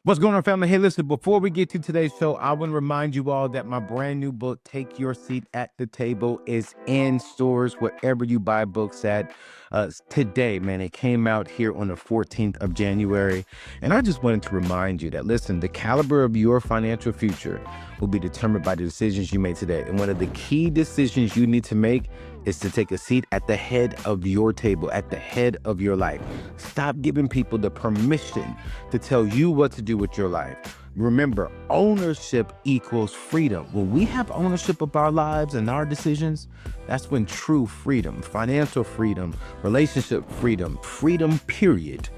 What's going on, family? Hey, listen, before we get to today's show, I want to remind you all that my brand new book, Take Your Seat at the Table, is in stores wherever you buy books at. Today, man, it came out here on the 14th of January. And I just wanted to remind you that, listen, the caliber of your financial future will be determined by the decisions you made today. And one of the key decisions you need to make is to take a seat at the head of your table, at the head of your life. Stop giving people the permission to tell you what to do with your life. Remember, ownership equals freedom. When we have ownership of our lives and our decisions, that's when true freedom, financial freedom, relationship freedom, freedom period,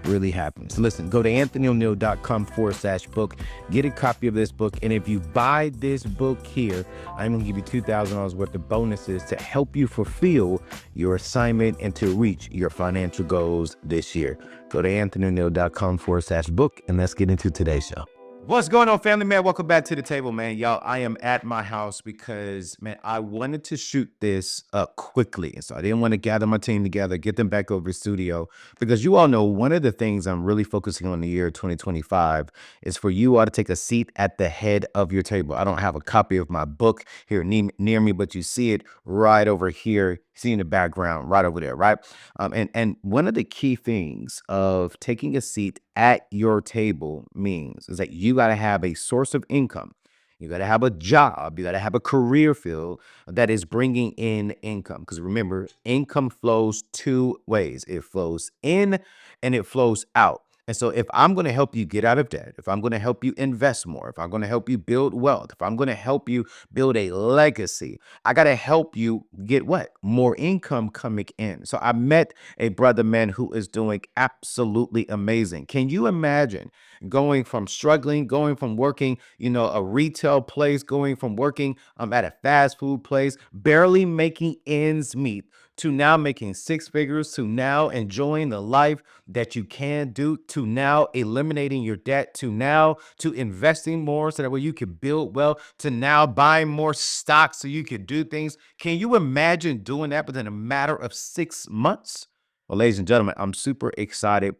really happens. Listen, go to anthonyoneal.com/book, get a copy of this book. And if you buy this book here, I'm going to give you $2,000 worth of bonuses to help you fulfill your assignment and to reach your financial goals this year. Go to anthonyoneal.com/book, and let's get into today's show. What's going on, family, man? Welcome back to the table, man. Y'all, I am at my house because, man, I wanted to shoot this quickly. And so I didn't want to gather my team together, get them back over to the studio, because you all know one of the things I'm really focusing on the year 2025 is for you all to take a seat at the head of your table. I don't have a copy of my book here near me, but you see it right over here. See in the background, right over there, right? And one of the key things of taking a seat at your table means is that you got to have a source of income. You got to have a job. You got to have a career field that is bringing in income. Because remember, income flows two ways. It flows in and it flows out. And so if I'm going to help you get out of debt, if I'm going to help you invest more, if I'm going to help you build wealth, if I'm going to help you build a legacy, I got to help you get what? More income coming in. So I met a brother, man, who is doing absolutely amazing. Can you imagine going from struggling, going from working, a retail place, going from working at a fast food place, barely making ends meet, to now making six figures, to now enjoying the life that you can do, to now eliminating your debt, to now to investing more so that way you can build wealth, to now buying more stocks so you can do things. Can you imagine doing that within a matter of 6 months? Well, ladies and gentlemen, I'm super excited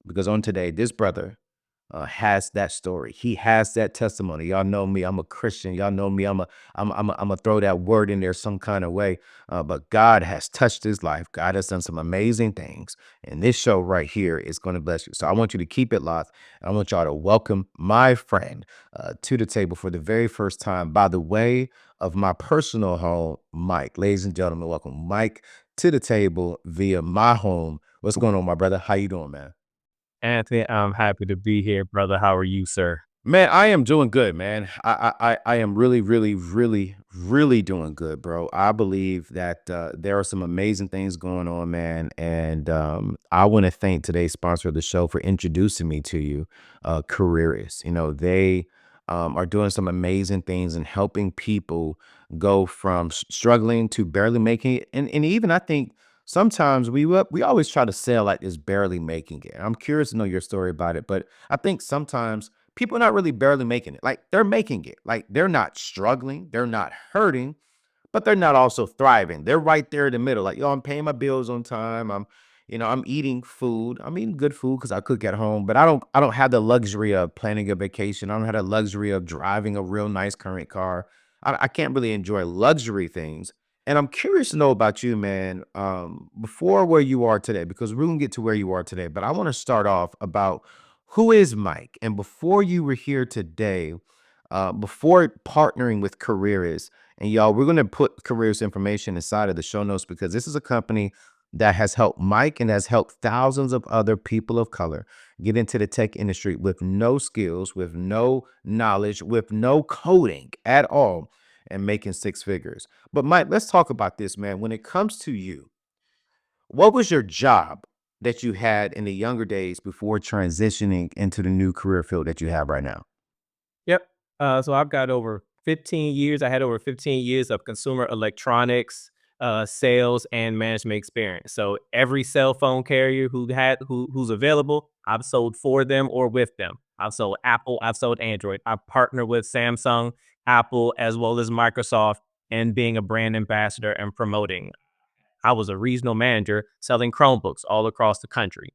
because on today, this brother has that story. He has that testimony. Y'all know me. I'm a Christian. Y'all know me. I'm a throw that word in there some kind of way. But God has touched his life. God has done some amazing things. And this show right here is going to bless you. So I want you to keep it locked. I want y'all to welcome my friend to the table for the very first time by the way of my personal home, Mike. Ladies and gentlemen, welcome Mike to the table via my home. What's going on, my brother? How you doing, man? Anthony, I'm happy to be here, brother. How are you, sir? Man, I am doing good, man. I am really, really, really, really doing good, bro. I believe that there are some amazing things going on, man. And I want to thank today's sponsor of the show for introducing me to you, Careerist. They are doing some amazing things and helping people go from struggling to barely making it. And even I think sometimes we always try to sell like it's barely making it. I'm curious to know your story about it, but I think sometimes people are not really barely making it. Like they're making it. Like they're not struggling, they're not hurting, but they're not also thriving. They're right there in the middle. Like, yo, I'm paying my bills on time. I'm eating food. I'm eating good food because I cook at home, but I don't have the luxury of planning a vacation. I don't have the luxury of driving a real nice current car. I can't really enjoy luxury things. And I'm curious to know about you, man, before where you are today, because we're gonna get to where you are today. But I want to start off about who is Mike? And before you were here today, before partnering with Careerist, and y'all, we're going to put Careerist information inside of the show notes because this is a company that has helped Mike and has helped thousands of other people of color get into the tech industry with no skills, with no knowledge, with no coding at all, and making six figures. But Mike, let's talk about this, man. When it comes to you, what was your job that you had in the younger days before transitioning into the new career field that you have right now? Yep. So I've got over 15 years. I had over 15 years of consumer electronics, sales, and management experience. So every cell phone carrier who's available, I've sold for them or with them. I've sold Apple. I've sold Android. I partner with Samsung, Apple, as well as Microsoft, and being a brand ambassador and promoting. I was a regional manager selling Chromebooks all across the country.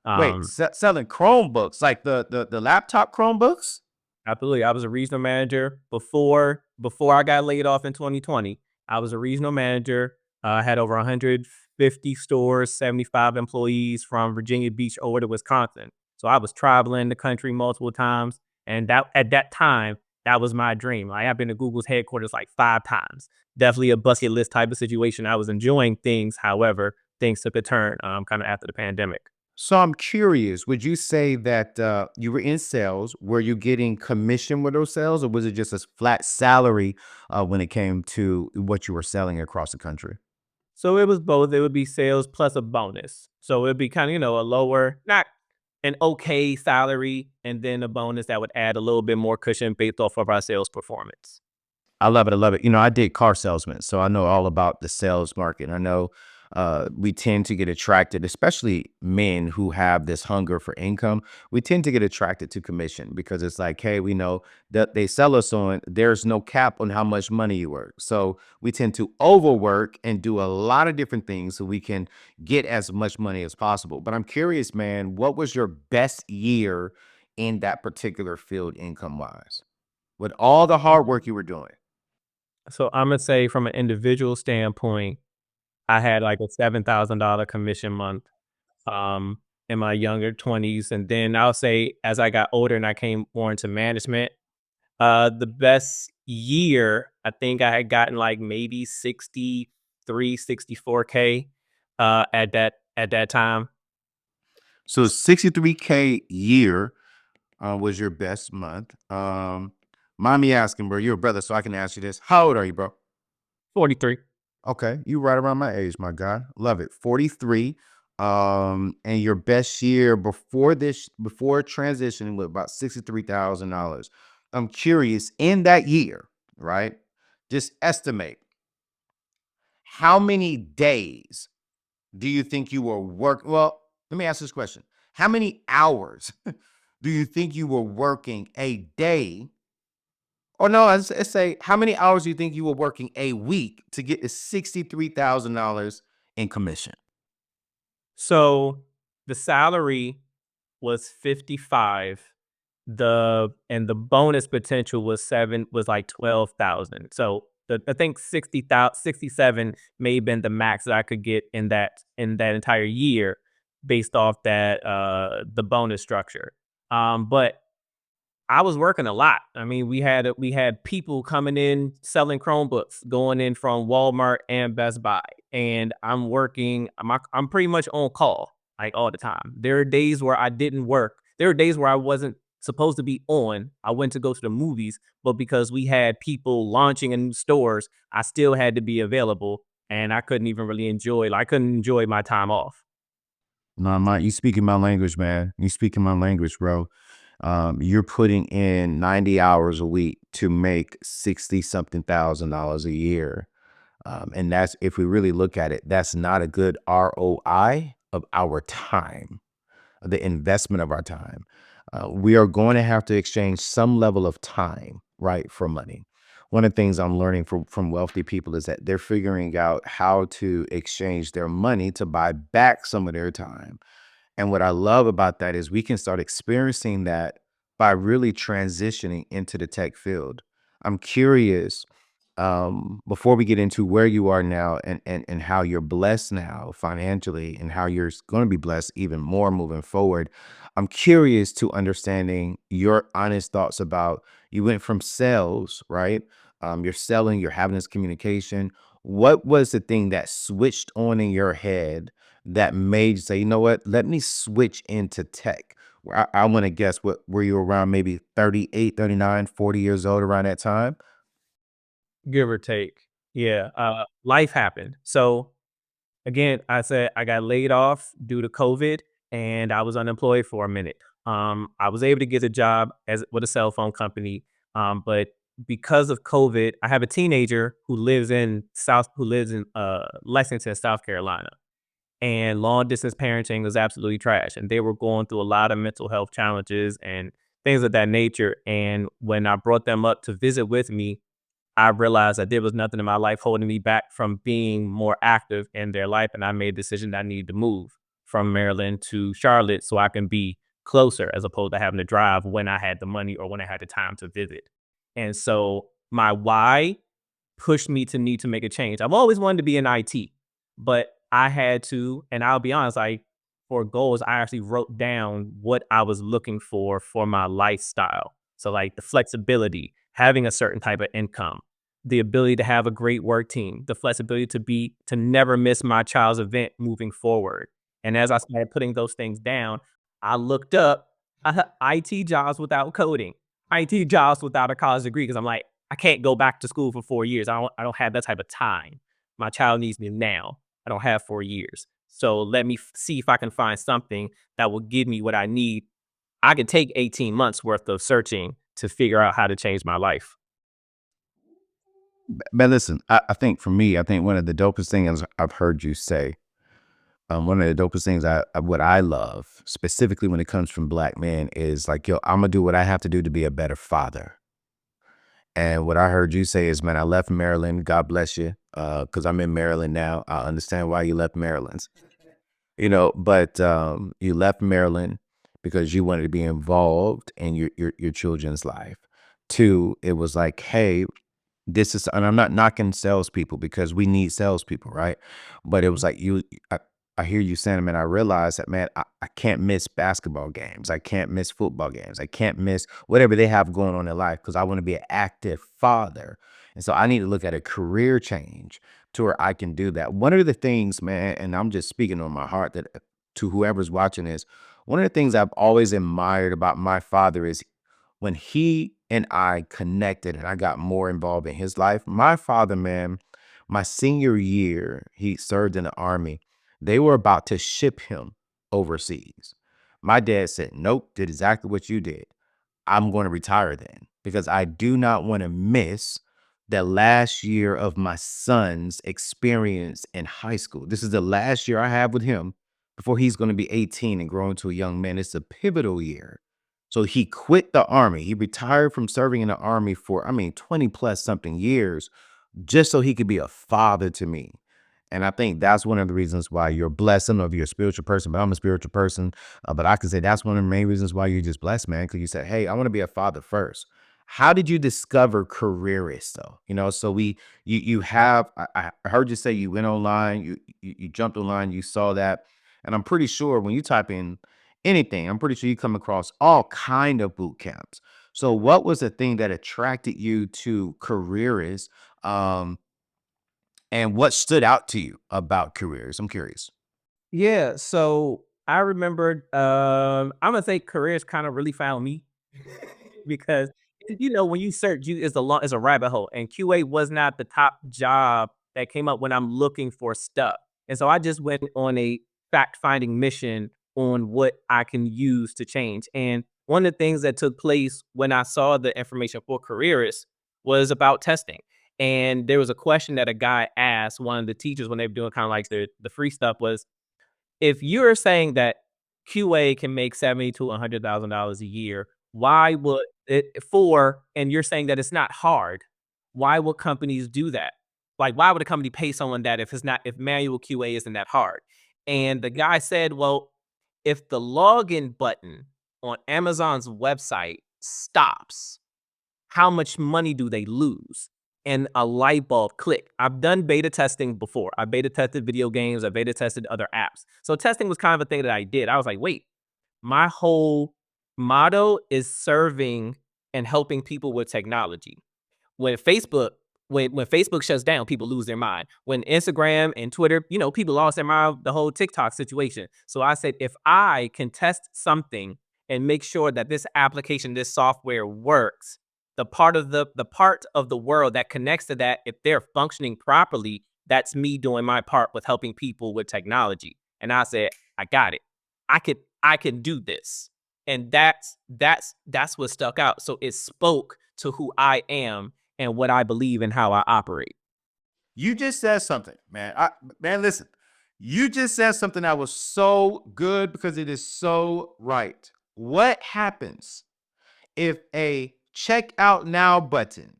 Wait, Um, selling Chromebooks, like the laptop Chromebooks? Absolutely. I was a regional manager before I got laid off in 2020. I was a regional manager. I had over 150 stores, 75 employees from Virginia Beach over to Wisconsin. So I was traveling the country multiple times, and that at that time, that was my dream. Like, I've been to Google's headquarters like 5 times. Definitely a bucket list type of situation. I was enjoying things, however, things took a turn kind of after the pandemic. So I'm curious, would you say that you were in sales? Were you getting commission with those sales, or was it just a flat salary when it came to what you were selling across the country? So it was both. It would be sales plus a bonus. So it'd be kind of, a lower, not an okay salary, and then a bonus that would add a little bit more cushion based off of our sales performance. I love it. I love it. I did car salesman, so I know all about the sales market. I know we tend to get attracted, especially men who have this hunger for income. We tend to get attracted to commission because it's like, hey, we know that they sell us on there's no cap on how much money you work. So we tend to overwork and do a lot of different things so we can get as much money as possible. But I'm curious, man, what was your best year in that particular field income wise with all the hard work you were doing? So I'm gonna say from an individual standpoint, I had like a $7,000 commission month um in my younger 20s. And then I'll say as I got older and I came more into management, the best year, I think I had gotten like maybe 63, 64K at that time. So 63K year was your best month. Mind me asking, bro, you're a brother, so I can ask you this. How old are you, bro? 43. Okay, you right around my age, my guy. Love it. 43. And your best year before transitioning with about $63,000. I'm curious, in that year, right? Just estimate how many days do you think you were work? Well, let me ask this question. How many hours do you think you were working a day? Or no, let's say how many hours do you think you were working a week to get to $63,000 in commission? So the salary was 55. The bonus potential was like 12,000. So I think 60,000, 67 may have been the max that I could get in that entire year based off that the bonus structure. But I was working a lot. I mean, we had people coming in selling Chromebooks, going in from Walmart and Best Buy, and I'm working. I'm pretty much on call like all the time. There are days where I didn't work. There are days where I wasn't supposed to be on. I went to go to the movies, but because we had people launching in new stores, I still had to be available, and I couldn't even really enjoy. Like, I couldn't enjoy my time off. No, you speaking my language, man. You speaking my language, bro. You're putting in 90 hours a week to make 60 something $1,000 a year. And that's, if we really look at it, that's not a good ROI of our time, the investment of our time. We are going to have to exchange some level of time, right, for money. One of the things I'm learning from wealthy people is that they're figuring out how to exchange their money to buy back some of their time. And what I love about that is we can start experiencing that by really transitioning into the tech field. I'm curious, before we get into where you are now and how you're blessed now financially and how you're going to be blessed even more moving forward. I'm curious to understanding your honest thoughts about you went from sales, right? You're selling, you're having this communication. What was the thing that switched on in your head that made you say, you know what, let me switch into tech? I want to guess, what were you around, maybe 38, 39, 40 years old around that time? Give or take. Yeah, life happened. So again, I said I got laid off due to COVID, and I was unemployed for a minute. I was able to get a job as with a cell phone company, but because of COVID, I have a teenager who lives in Lexington, South Carolina, and long distance parenting was absolutely trash, and they were going through a lot of mental health challenges and things of that nature. And when I brought them up to visit with me, I realized that there was nothing in my life holding me back from being more active in their life, and I made a decision that I needed to move. from Maryland to Charlotte so I can be closer as opposed to having to drive when I had the money or when I had the time to visit. And so my why pushed me to need to make a change. I've always wanted to be in IT, but I had to, and I'll be honest, for goals, I actually wrote down what I was looking for my lifestyle. So like the flexibility, having a certain type of income, the ability to have a great work team, the flexibility to never miss my child's event moving forward. And as I started putting those things down, I looked up IT jobs without coding, IT jobs without a college degree, because I'm like, I can't go back to school for 4 years. I don't have that type of time. My child needs me now. I don't have 4 years. So let me see if I can find something that will give me what I need. I could take 18 months worth of searching to figure out how to change my life. But listen, I think for me, I think one of the dopest things I've heard you say, one of the dopest things what I love, specifically when it comes from Black men, is like, yo, I'm gonna do what I have to do to be a better father. And what I heard you say is, man, I left Maryland. God bless you, because I'm in Maryland now. I understand why you left Maryland. But you left Maryland because you wanted to be involved in your children's life. Two, it was like, hey, this is, and I'm not knocking salespeople because we need salespeople, right? But it was like I hear you saying, man, I realize that, man, I can't miss basketball games. I can't miss football games. I can't miss whatever they have going on in life because I want to be an active father. And so I need to look at a career change to where I can do that. One of the things, man, and I'm just speaking on my heart that to whoever's watching this, one of the things I've always admired about my father is when he and I connected and I got more involved in his life. My father, man, my senior year, he served in the army. They were about to ship him overseas. My dad said, nope, did exactly what you did. I'm going to retire then because I do not want to miss the last year of my son's experience in high school. This is the last year I have with him before he's going to be 18 and grow into a young man. It's a pivotal year. So he quit the army. He retired from serving in the army for, I mean, 20 plus something years just so he could be a father to me. And I think that's one of the reasons why you're blessed. I don't know if you're a spiritual person, but I'm a spiritual person. But I can say that's one of the main reasons why you're just blessed, man, because you said, hey, I want to be a father first. How did you discover Careerist though? So you have I heard you say you went online, you jumped online, you saw that, and I'm pretty sure when you type in anything, I'm pretty sure you come across all kind of boot camps. So what was the thing that attracted you to Careerist? Um, and what stood out to you about careers? I'm curious. Yeah, so I remembered, I'm gonna say careers kind of really found me because when you search, it's a rabbit hole, and QA was not the top job that came up when I'm looking for stuff. And so I just went on a fact finding mission on what I can use to change. And one of the things that took place when I saw the information for careerists was about testing. And there was a question that a guy asked one of the teachers when they were doing kind of like the free stuff was, if you're saying that QA can make 70 to $100,000 a year, why would and you're saying that it's not hard, why would companies do that? Like, why would a company pay someone that if manual QA isn't that hard? And the guy said, well, if the login button on Amazon's website stops, how much money do they lose? And a light bulb click. I've done beta testing before. I beta tested video games. I beta tested other apps. So testing was kind of a thing that I did. I was like, wait, my whole motto is serving and helping people with technology. When Facebook when Facebook shuts down, people lose their mind. When Instagram and Twitter, people lost their mind, the whole TikTok situation. So I said, if I can test something and make sure that this application, this software works, the part of the world that connects to that, if they're functioning properly, that's me doing my part with helping people with technology. And I said, I got it. I can do this. And that's what stuck out. So it spoke to who I am and what I believe and how I operate. You just said something, man. Man, listen. You just said something that was so good because it is so right. What happens if a checkout now button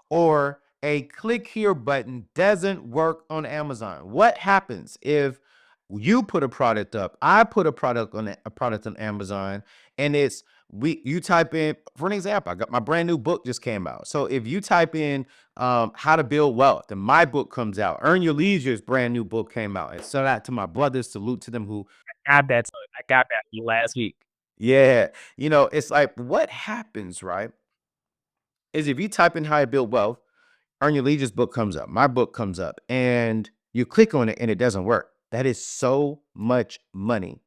or a click here button doesn't work on Amazon? What happens if You put a product up, I put a product on Amazon, and it's you type in, for an example, I got my brand new book just came out. So if you type in how to build wealth, and my book comes out, Earn Your Leisure's brand new book came out. And so that to my brothers, salute to them who, I got that last week. yeah, it's like what happens, right? Is if you type in how to build wealth, Earn Your Leisure's book comes up, my book comes up, and you click on it and it doesn't work. That is so much money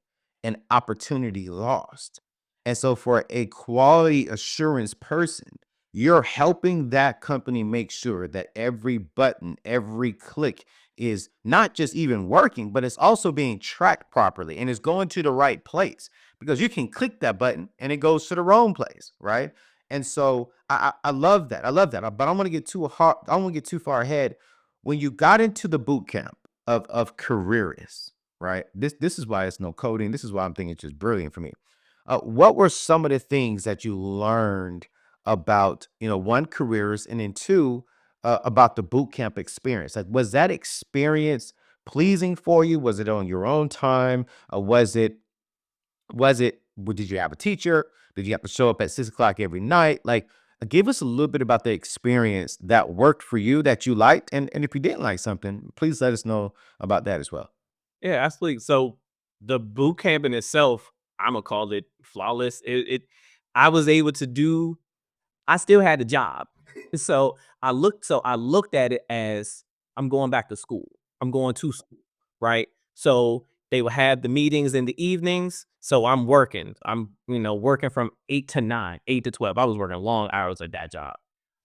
and opportunity lost. And so, for a quality assurance person, you're helping that company make sure that every button, every click is not just even working, but it's also being tracked properly and is going to the right place, because you can click that button and it goes to the wrong place, right? And so I love that. I love that. But I don't want to get too hard. I don't want to get too far ahead. When you got into the boot camp of careerists, right? This is why it's no coding. This is why I'm thinking it's just brilliant for me. What were some of the things that you learned about, one, careerists, and then two, about the boot camp experience? Like, was that experience pleasing for you? Was it on your own time? Did you have a teacher? Did you have to show up at 6 o'clock every night? Like, give us a little bit about the experience that worked for you, that you liked, and if you didn't like something, please let us know about that as well. Yeah, absolutely. So the boot camp in itself, Imma call it flawless. I was able to do I still had a job. So I looked at it as I'm going back to school. I'm going to school, right? So they would have the meetings in the evenings. So I'm working. I'm working from 8 to 9, 8 to 12. I was working long hours at that job.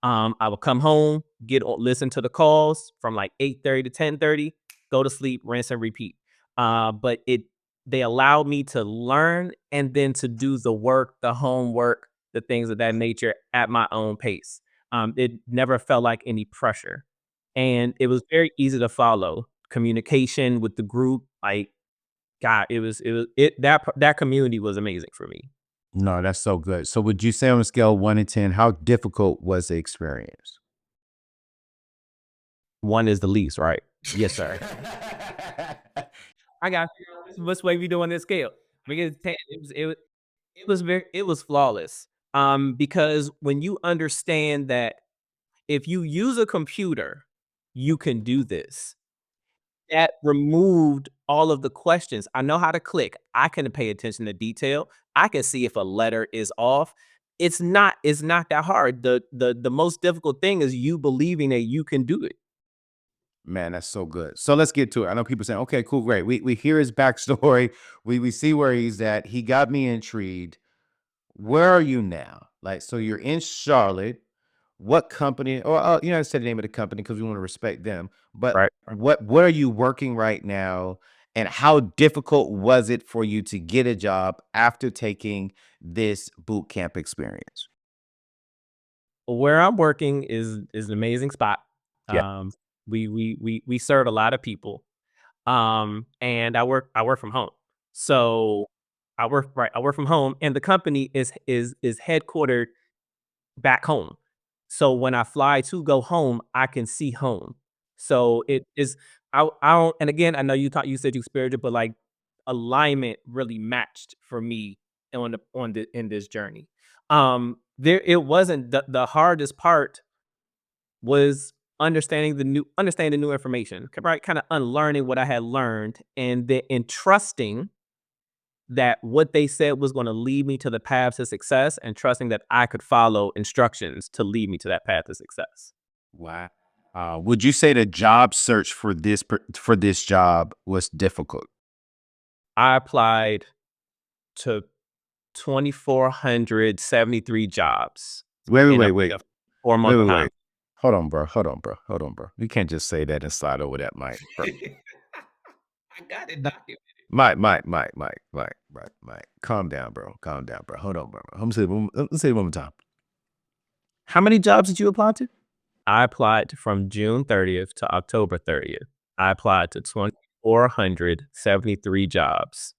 I would come home, listen to the calls from like 8:30 to 10:30, go to sleep, rinse and repeat. But they allowed me to learn and then to do the work, the homework, the things of that nature at my own pace. It never felt like any pressure, and it was very easy to follow. Communication with the group, like God, that community was amazing for me. No, that's so good. So, would you say on a scale of 1 to 10, how difficult was the experience? One is the least, right? Yes, sir. I got what's way we doing this scale. Because 10, it was flawless. Because when you understand that if you use a computer, you can do this. That removed all of the questions. I know how to click. I can pay attention to detail. I can see if a letter is off. It's not that hard. The most difficult thing is you believing that you can do it. Man, that's so good. So let's get to it. I know people saying, "Okay, cool, great." We hear his backstory. We see where he's at. He got me intrigued. Where are you now? Like, so you're in Charlotte. What company? Or you know, I said the name of the company because we want to respect them. But Right. what are you working right now? And how difficult was it for you to get a job after taking this boot camp experience? Where I'm working is an amazing spot. Yeah. Um, we serve a lot of people. And I work from home. So I work from home, and the company is headquartered back home. So when I fly to go home, I can see home. So it is I don't, and again, I know you said you spiritual, but like alignment really matched for me on the in this journey. There it wasn't the hardest part was understanding the new information, right? Kind of unlearning what I had learned and trusting that what they said was going to lead me to the path to success and trusting that I could follow instructions to lead me to that path to success. Wow. Would you say the job search for for this job was difficult? I applied to 2,473 jobs Wait, wait, in a, wait, in wait, a wait, 4 month wait, time. wait. Hold on, bro. Hold on, bro. Hold on, bro. You can't just say that and slide over that mic, bro. I got it documented. Mike. Calm down, bro. Calm down, bro. Hold on, bro. Let's say it one more time. How many jobs did you apply to? I applied from June 30th to October 30th. I applied to 2,473 jobs.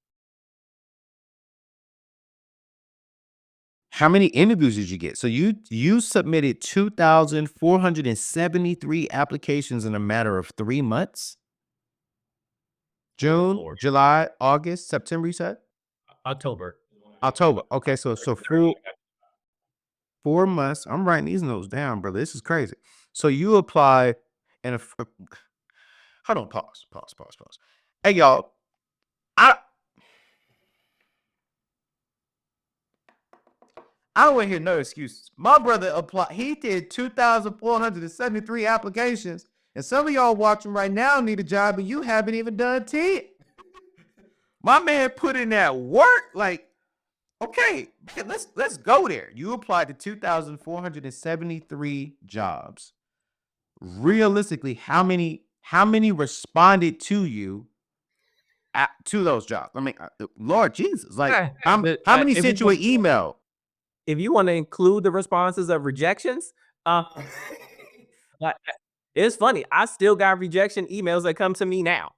How many interviews did you get? So you submitted 2,473 applications in a matter of 3 months? June, Lord. July, August, September, you said? October. October. Okay, so full 4 months. I'm writing these notes down, brother. This is crazy. So you apply and hold on, pause. Hey y'all, I I don't want to hear no excuses. My brother applied. He did 2,473 applications, and some of y'all watching right now need a job, and you haven't even done 10. My man put in that work. Like, okay, let's go there. You applied to 2,473 jobs. Realistically, how many responded to you to those jobs? I mean, Lord Jesus, like But how many sent you an email? if you want to include the responses of rejections, like, it's funny. I still got rejection emails that come to me now.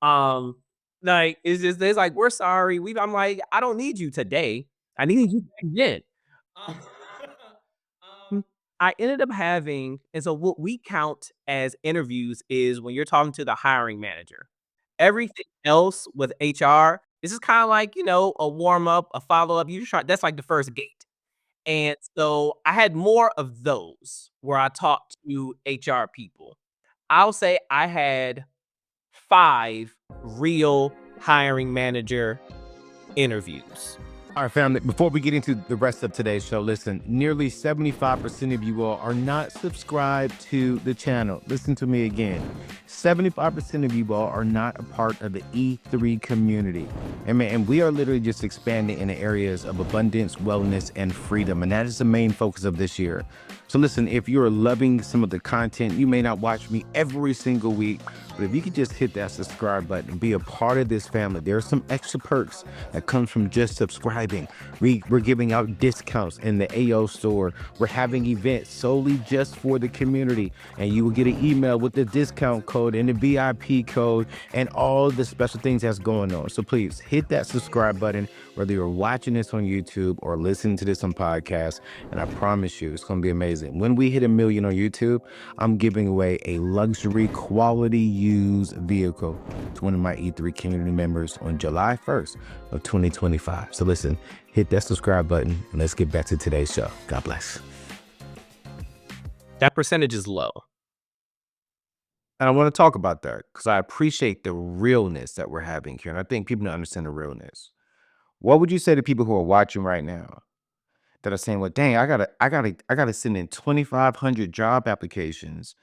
Um, like it's like we're sorry. I'm like I don't need you today. I need you back then. Um, I ended up having, and so what we count as interviews is when you're talking to the hiring manager. Everything else with HR, this is kind of like a warm up, a follow up. You try that's like the first gate. And so I had more of those where I talked to HR people. I'll say I had 5 real hiring manager interviews. All right, family, before we get into the rest of today's show, listen, nearly 75% of you all are not subscribed to the channel. Listen to me again. 75% of you all are not a part of the E3 community. And man, and we are literally just expanding in the areas of abundance, wellness, and freedom. And that is the main focus of this year. So listen, if you're loving some of the content, you may not watch me every single week, but if you could just hit that subscribe button and be a part of this family, there are some extra perks that comes from just subscribing. We're giving out discounts in the AO store. We're having events solely just for the community, and you will get an email with the discount code and the VIP code and all the special things that's going on. So please hit that subscribe button, whether you're watching this on YouTube or listening to this on podcast, and I promise you, it's going to be amazing. When we hit 1 million on YouTube, I'm giving away a luxury quality used vehicle to one of my E3 community members on July 1st of 2025. So listen, hit that subscribe button and let's get back to today's show. God bless. That percentage is low. And I want to talk about that because I appreciate the realness that we're having here. And I think people don't understand the realness. What would you say to people who are watching right now that are saying, well, dang, I gotta send in 2,500 job applications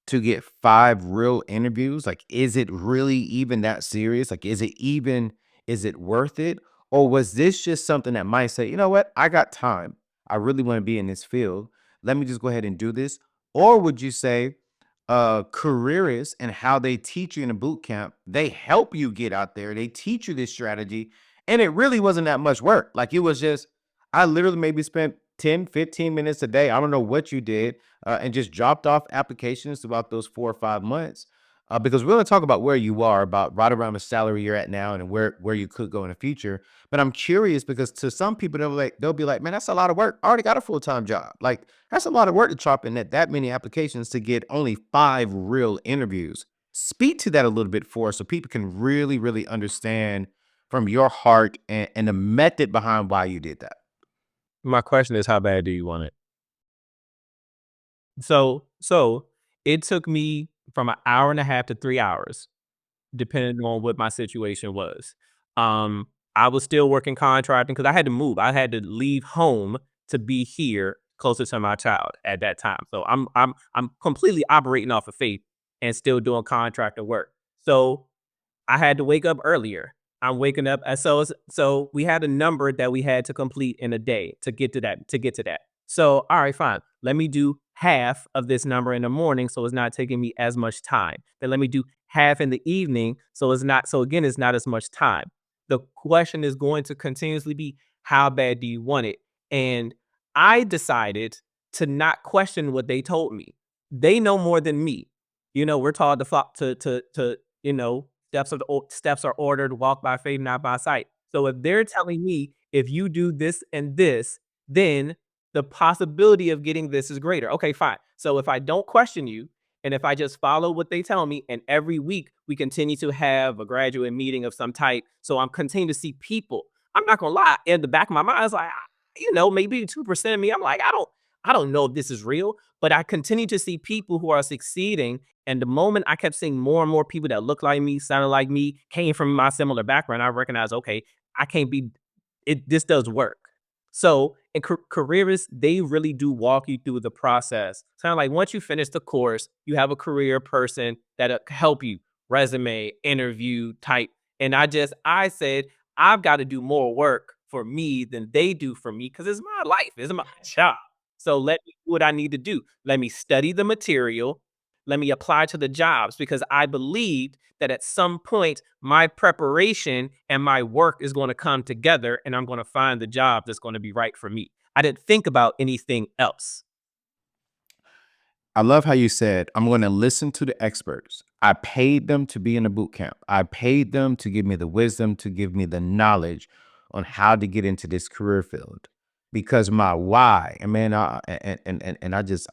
to get 5 real interviews? Like, is it really even that serious? Like, is it worth it? Or was this just something that might say, you know what? I got time. I really want to be in this field. Let me just go ahead and do this. Or would you say, careerists and how they teach you in a boot camp, they help you get out there. They teach you this strategy. And it really wasn't that much work. Like, it was just, I literally maybe spent 10, 15 minutes a day. I don't know what you did, and just dropped off applications throughout those 4 or 5 months. Because we're going to talk about where you are, about right around the salary you're at now, and where you could go in the future. But I'm curious because to some people they'll be like, man, that's a lot of work. I already got a full time job. Like, that's a lot of work to chop in that many applications to get only 5 real interviews. Speak to that a little bit for us so people can really understand from your heart and the method behind why you did that. My question is, how bad do you want it? So it took me from an hour and a half to 3 hours, depending on what my situation was. Um, I was still working contracting because I had to move. I had to leave home to be here closer to my child at that time. So I'm completely operating off of faith and still doing contractor work. So I had to wake up earlier. I'm waking up so we had a number that we had to complete in a day to get to that. So, all right, fine. Let me do half of this number in the morning so it's not taking me as much time. Then let me do half in the evening so again it's not as much time. The question is going to continuously be, how bad do you want it? And I decided to not question what they told me. They know more than me. We're taught to flock to steps are ordered, walk by faith, not by sight. So if they're telling me if you do this and this, then the possibility of getting this is greater. Okay, fine. So if I don't question you And if I just follow what they tell me, and every week we continue to have a graduate meeting of some type, so I'm continuing to see people. I'm not gonna lie, in the back of my mind, it's like, maybe 2% of me, I'm like, I don't know if this is real, but I continue to see people who are succeeding. And the moment I kept seeing more and more people that look like me, sounded like me, came from my similar background, I recognized, okay, I can't be it. This does work. So in careerists, they really do walk you through the process. Kind of like once you finish the course, you have a career person that help you resume, interview type. And I said, I've got to do more work for me than they do for me because it's my life, it's my job. So let me do what I need to do. Let me study the material. Let me apply to the jobs because I believed that at some point my preparation and my work is going to come together and I'm going to find the job that's going to be right for me. I didn't think about anything else. I love how you said, I'm going to listen to the experts. I paid them to be in a boot camp. I paid them to give me the wisdom, to give me the knowledge on how to get into this career field. Because my why, and man, and I'm just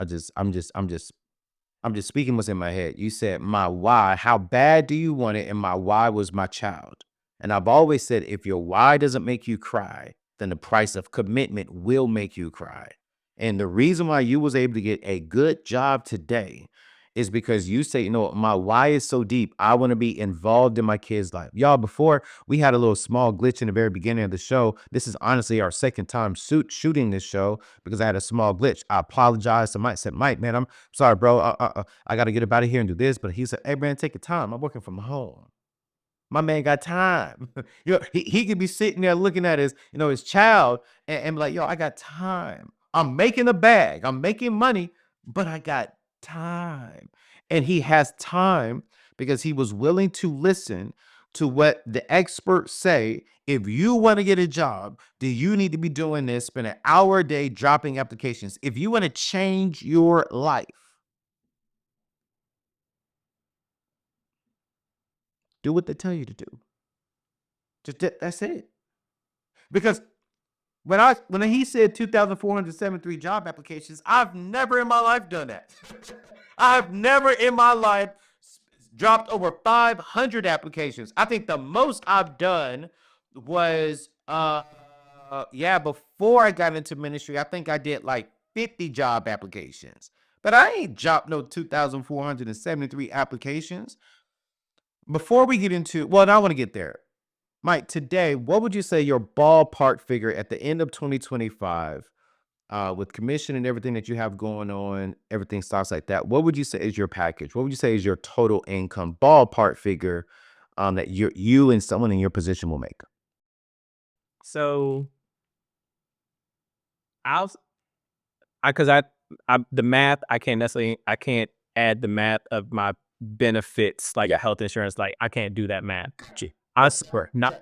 speaking what's in my head. You said my why, how bad do you want it? And my why was my child. And I've always said, if your why doesn't make you cry, then the price of commitment will make you cry. And the reason why you was able to get a good job today is because you say, my why is so deep. I want to be involved in my kids' life. Y'all, before we had a little small glitch in the very beginning of the show. This is honestly our second time shooting this show because I had a small glitch. I apologize to Mike. I said, Mike, man, I'm sorry, bro. I got to get up out of here and do this. But he said, hey, man, take your time. I'm working from home. My man got time. He could be sitting there looking at his child and be like, yo, I got time. I'm making a bag. I'm making money, but I got time. And he has time because he was willing to listen to what the experts say. If you want to get a job, do you need to be doing this? Spend an hour a day dropping applications. If you want to change your life, do what they tell you to do. That's it. Because when he said 2,473 job applications, I've never in my life done that. I've never in my life dropped over 500 applications. I think the most I've done was before I got into ministry, I think I did like 50 job applications. But I ain't dropped no 2,473 applications. Before we get into, well, I want to get there. Mike, today, what would you say your ballpark figure at the end of 2025, with commission and everything that you have going on, everything stocks like that? What would you say is your package? What would you say is your total income ballpark figure that you and someone in your position will make? So I'll because I the math, I can't add the math of my benefits like a health insurance. Like I can't do that math. I swear. Not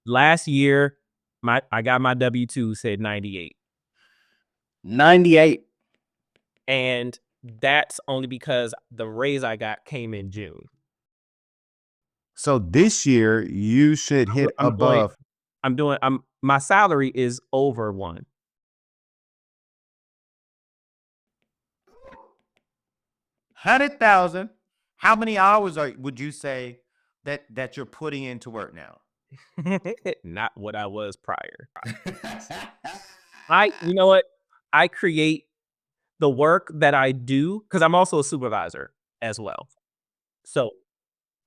last year, I got my W-2 said 98. 98. And that's only because the raise I got came in June. So this year you should hit I'm doing above my salary is over 1. 100,000. How many hours would you say that you're putting into work now? Not what I was prior. You know what? I create the work that I do because I'm also a supervisor as well. So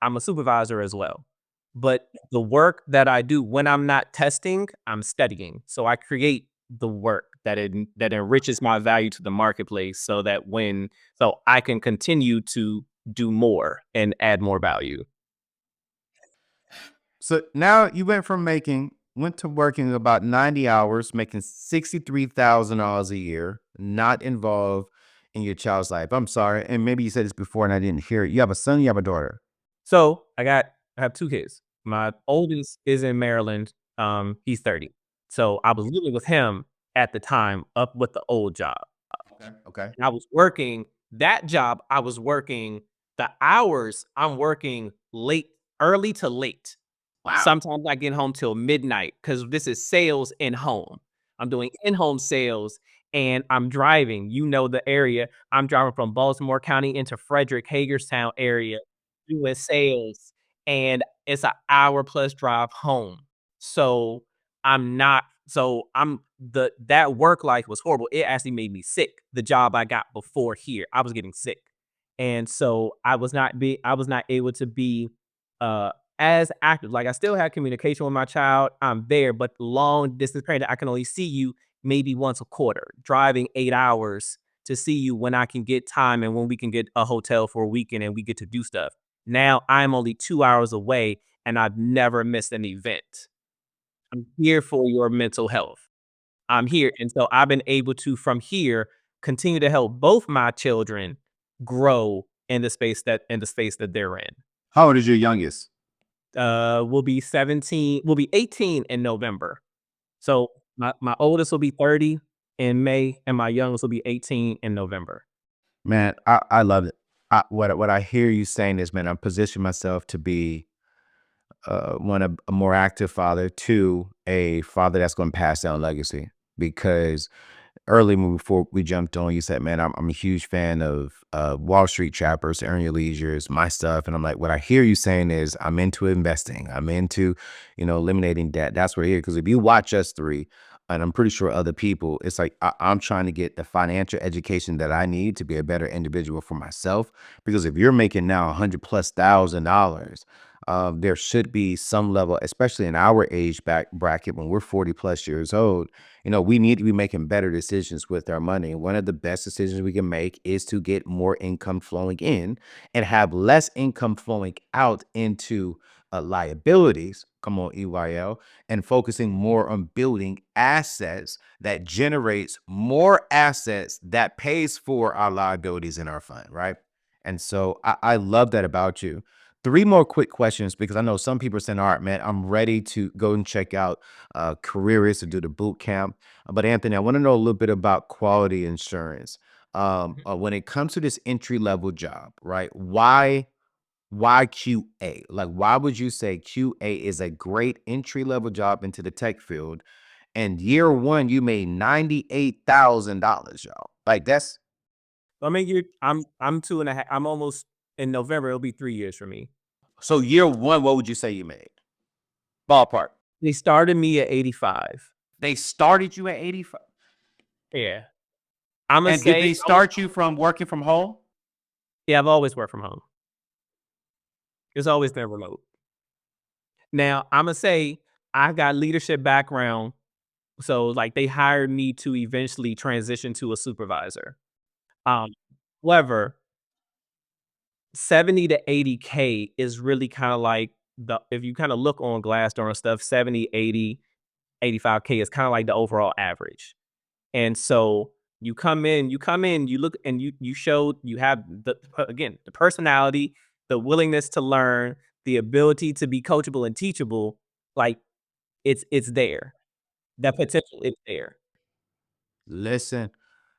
I'm a supervisor as well. But the work that I do when I'm not testing, I'm studying. So I create the work that enriches my value to the marketplace so I can continue to do more and add more value. So now you went to working about 90 hours, making $63,000 a year, not involved in your child's life. I'm sorry. And maybe you said this before and I didn't hear it. You have a son, you have a daughter. So I have 2 kids. My oldest is in Maryland. He's 30. So I was living with him at the time up with the old job. Okay. Okay. And I was working that job. I was working the hours I'm working early to late. Wow. Sometimes I get home till midnight because this is sales in home. I'm doing in-home sales, and I'm driving, the area. I'm driving from Baltimore County into Frederick, Hagerstown area, doing sales, and it's an hour plus drive home. So I'm not so I'm the that work life was horrible. It actually made me sick. The job I got before here, I was getting sick. And so I was not able to be uh as active. Like I still have communication with my child. I'm there, but long distance parent, I can only see you maybe once a quarter, driving 8 hours to see you when I can get time and when we can get a hotel for a weekend and we get to do stuff. Now I'm only 2 hours away and I've never missed an event. I'm here for your mental health. I'm here. And so I've been able to, from here, continue to help both my children grow in the space that they're in. How old is your youngest? Will be 18 in November. So my oldest will be 30 in May, and my youngest will be 18 in November. Man, I love it. What I hear you saying is, man, I'm positioning myself to be one, a more active father, two, a father that's going to pass down legacy. Because early before we jumped on, you said, man, I'm a huge fan of Wall Street Trappers, Earn Your Leisures, my stuff. And I'm like, what I hear you saying is I'm into investing. I'm into, eliminating debt. That's what I hear. Because if you watch us three, and I'm pretty sure other people, it's like I'm trying to get the financial education that I need to be a better individual for myself. Because if you're making now 100+ thousand dollars, there should be some level, especially in our age back bracket when we're 40+ years old. We need to be making better decisions with our money. One of the best decisions we can make is to get more income flowing in and have less income flowing out into liabilities. Come on, EYL, and focusing more on building assets that generates more assets that pays for our liabilities in our fund, right? And so I love that about you. Three more quick questions because I know some people are saying, all right, man, I'm ready to go and check out Careerist to do the boot camp. But Anthony, I want to know a little bit about quality insurance. When it comes to this entry level job, right? Why QA? Like, why would you say QA is a great entry level job into the tech field? And year one, you made $98,000, y'all. Like that's I mean, I'm 2.5. I'm almost in November. It'll be 3 years for me. so year one. What would you say you made? Ballpark. They started me at 85. They started you at 85. Yeah, I'm gonna And did say they start you from working from home? yeah. I've always worked from home. It's always been remote. Now I'm gonna say I got leadership background, so like they hired me to eventually transition to a supervisor. Um, However, 70 to 80K is really kind of like the if you kind of look on Glassdoor and stuff, 70, 80, 85K is kind of like the overall average. And so you look and you show you have the personality, the willingness to learn, the ability to be coachable and teachable, like it's there. That potential is there. Listen,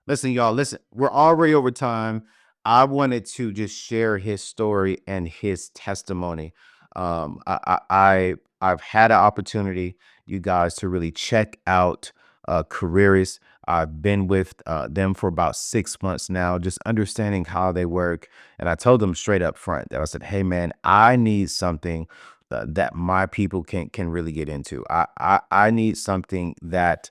listen, y'all. Listen, we're already over time. I wanted to just share his story and his testimony. I've had an opportunity, you guys, to really check out Careerist. I've been with them for about 6 months now, just understanding how they work. And I told them straight up front that I said, "Hey, man, I need something that my people can really get into. I need something that."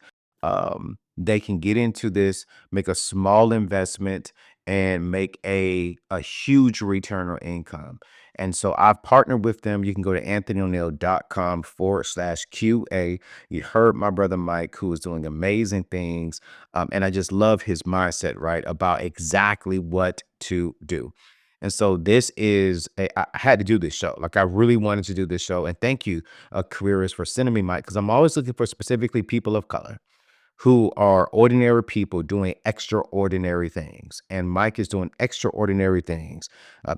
They can get into this, make a small investment, and make a huge return on income. And so I've partnered with them. You can go to anthonyoneil.com/QA. You heard my brother Mike, who is doing amazing things. And I just love his mindset, right? About exactly what to do. And so I had to do this show. Like I really wanted to do this show. And thank you, Careerist, for sending me Mike, because I'm always looking for specifically people of color who are ordinary people doing extraordinary things. And Mike is doing extraordinary things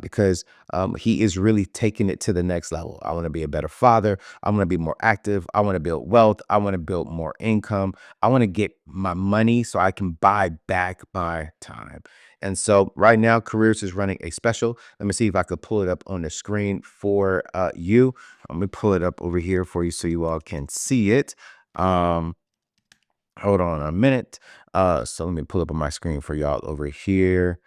because he is really taking it to the next level. I want to be a better father. I want to be more active. I want to build wealth. I want to build more income. I want to get my money so I can buy back my time. And so right now, Careers is running a special. Let me see if I could pull it up on the screen for you. Let me pull it up over here for you so you all can see it. Um, Hold on a minute. So let me pull up on my screen for y'all over here.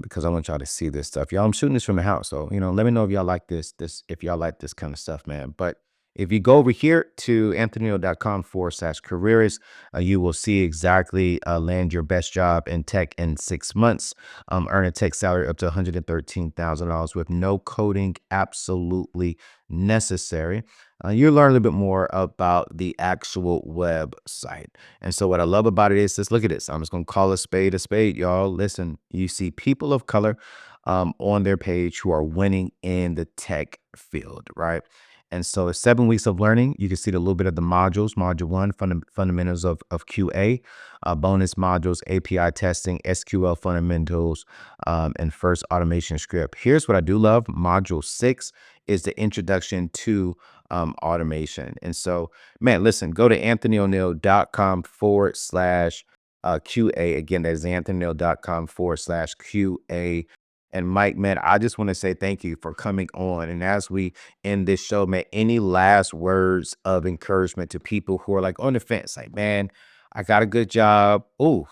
Because I want y'all to see this stuff. Y'all, I'm shooting this from the house. So, let me know if y'all like if y'all like this kind of stuff, man. But if you go over here to anthonyo.com/careerist, you will see exactly land your best job in tech in 6 months, earn a tech salary up to $113,000 with no coding absolutely necessary. You learn a little bit more about the actual website. And so what I love about it is just look at this. I'm just gonna call a spade, y'all. Listen, you see people of color on their page who are winning in the tech field, right? And so it's 7 weeks of learning. You can see a little bit of the modules. Module one, fundamentals of QA, bonus modules, API testing, SQL fundamentals, and first automation script. Here's what I do love. Module six is the introduction to automation. And so, man, listen, go to anthonyoneil.com/QA. Again, that is anthonyoneil.com/QA. And Mike, man, I just want to say thank you for coming on. And as we end this show, man, any last words of encouragement to people who are like on the fence, like, man, I got a good job. Oh,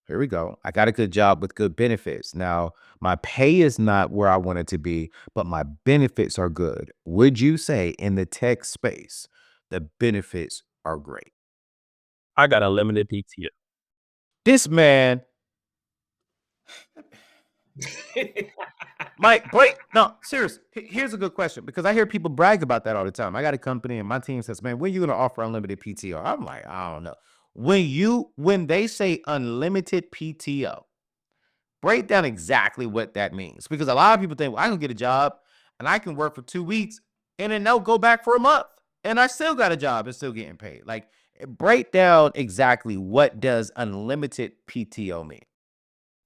here we go. I got a good job with good benefits. Now, my pay is not where I want it to be, but my benefits are good. Would you say in the tech space, the benefits are great? I got unlimited PTO. This man, Mike, break. No, serious. Here's a good question because I hear people brag about that all the time. I got a company and my team says, man, when are you going to offer unlimited PTO? I'm like, I don't know. When they say unlimited PTO, break down exactly what that means because a lot of people think, well, I can get a job and I can work for 2 weeks and then they'll go back for a month and I still got a job and still getting paid. Like, break down exactly what does unlimited PTO mean?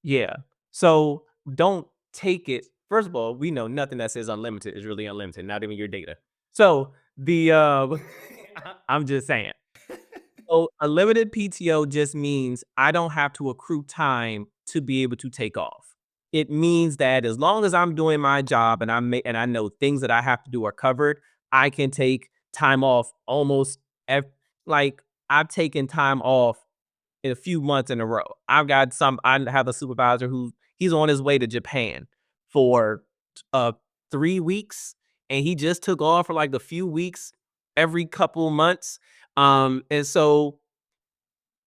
Yeah. So don't take it. First of all, we know nothing that says unlimited is really unlimited, not even your data. So the I'm just saying. So unlimited PTO just means I don't have to accrue time to be able to take off. It means that as long as I'm doing my job and and I know things that I have to do are covered, I can take time off almost like I've taken time off in a few months in a row. I have a supervisor who he's on his way to Japan for 3 weeks and he just took off for like a few weeks every couple months. And so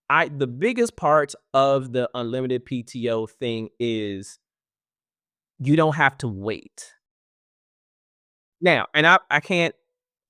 I the biggest part of the unlimited PTO thing is you don't have to wait. Now, and I can't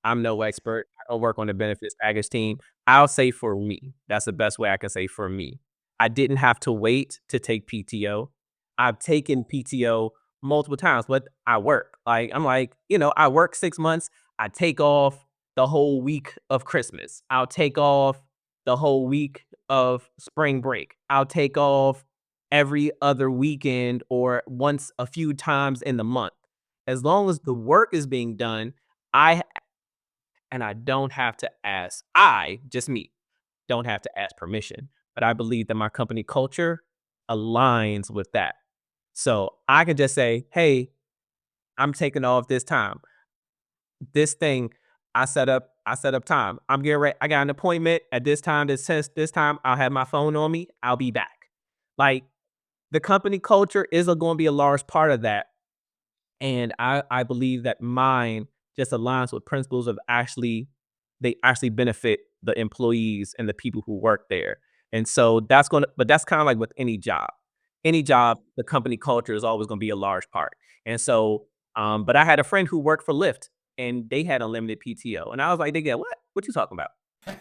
I'm no expert. I don't work on the benefits package team. I'll say for me, that's the best way I can say for me. I didn't have to wait to take PTO. I've taken PTO multiple times, but I work. Like I'm like, I work 6 months. I take off the whole week of Christmas. I'll take off the whole week of spring break. I'll take off every other weekend or once a few times in the month. As long as the work is being done, I I don't have to ask. Just me, don't have to ask permission. But I believe that my company culture aligns with that. So I can just say, hey, I'm taking off this time. This thing I set up time. I'm getting ready. I got an appointment at this time. That says this time I'll have my phone on me. I'll be back. Like the company culture is going to be a large part of that. And I believe that mine just aligns with principles of they actually benefit the employees and the people who work there. And so that's kind of like with any job. Any job, the company culture is always gonna be a large part. And so, but I had a friend who worked for Lyft and they had unlimited PTO. And I was like, they get what? What you talking about?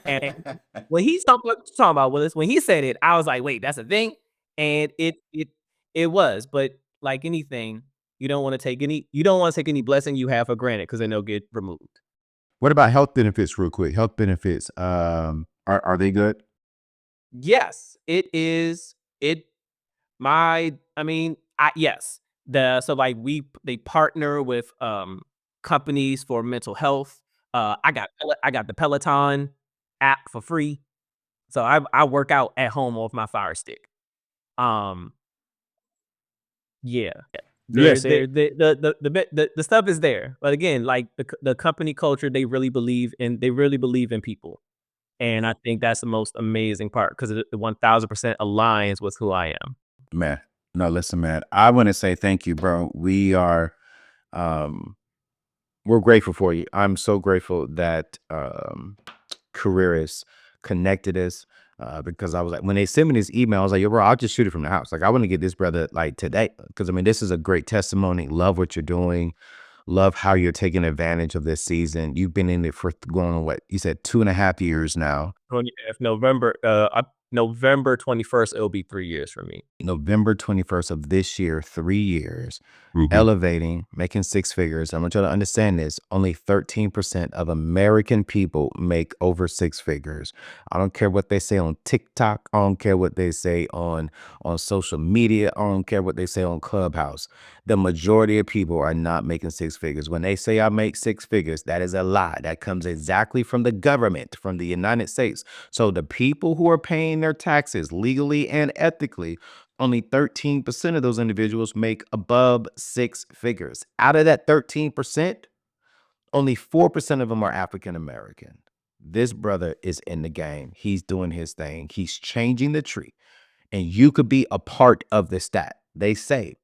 And when he's talking about Willis, when he said it, I was like, wait, that's a thing. And it was, but like anything, you don't want to take any blessing you have for granted because then they'll get removed. What about health benefits, real quick? Health benefits, are they good? Yes, it is. It my I mean, I yes. So like they partner with companies for mental health. I got the Peloton app for free. So I work out at home off my Fire Stick. Um yeah. Yes, The stuff is there. But again, like the company culture, they really believe in people. And I think that's the most amazing part because it 1000% aligns with who I am. Man, no, listen, man. I want to say thank you, bro. Um, we're grateful for you. I'm so grateful that Careerist connected us, because I was like, when they sent me this email, I was like, yo, bro, I'll just shoot it from the house. Like, I want to get this brother like today. Because I mean, this is a great testimony. Love what you're doing. Love how you're taking advantage of this season. You've been in it for going on what you said, 2.5 years now. 20 if November 21st, it'll be 3 years for me. November 21st of this year, 3 years, Mhm. elevating, making six figures. I want you to understand this. Only 13% of American people make over six figures. I don't care what they say on TikTok. I don't care what they say on social media. I don't care what they say on Clubhouse. The majority of people are not making six figures. When they say I make six figures, that is a lie. That comes exactly from the government, from the United States. So the people who are paying their taxes legally and ethically, only 13% of those individuals make above six figures. Out of that 13%, only 4% of them are African American. This brother is in the game. He's doing his thing. He's changing the tree. And you could be a part of the stat. They say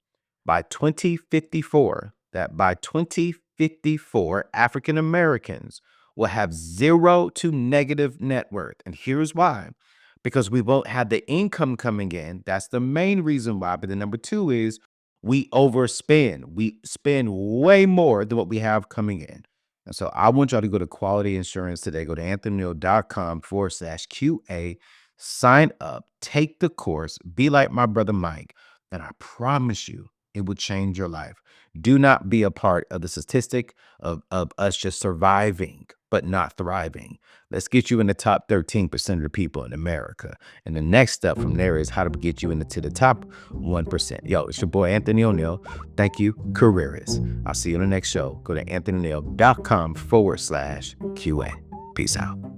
by 2054, that by 2054, African Americans will have zero to negative net worth. And here's why: because we won't have the income coming in. That's the main reason why. But the number two is we overspend. We spend way more than what we have coming in. And so I want y'all to go to Quality Insurance today. Go to anthonyneal.com/QA, sign up, take the course, be like my brother Mike, and I promise you it will change your life. Do not be a part of the statistic of us just surviving but not thriving. Let's get you in the top 13% of the people in America. And the next step from there is how to get you into the top 1%. Yo, it's your boy Anthony O'Neal. Thank you, Careerist. I'll see you on the next show. Go to anthonyneal.com/QA. Peace out.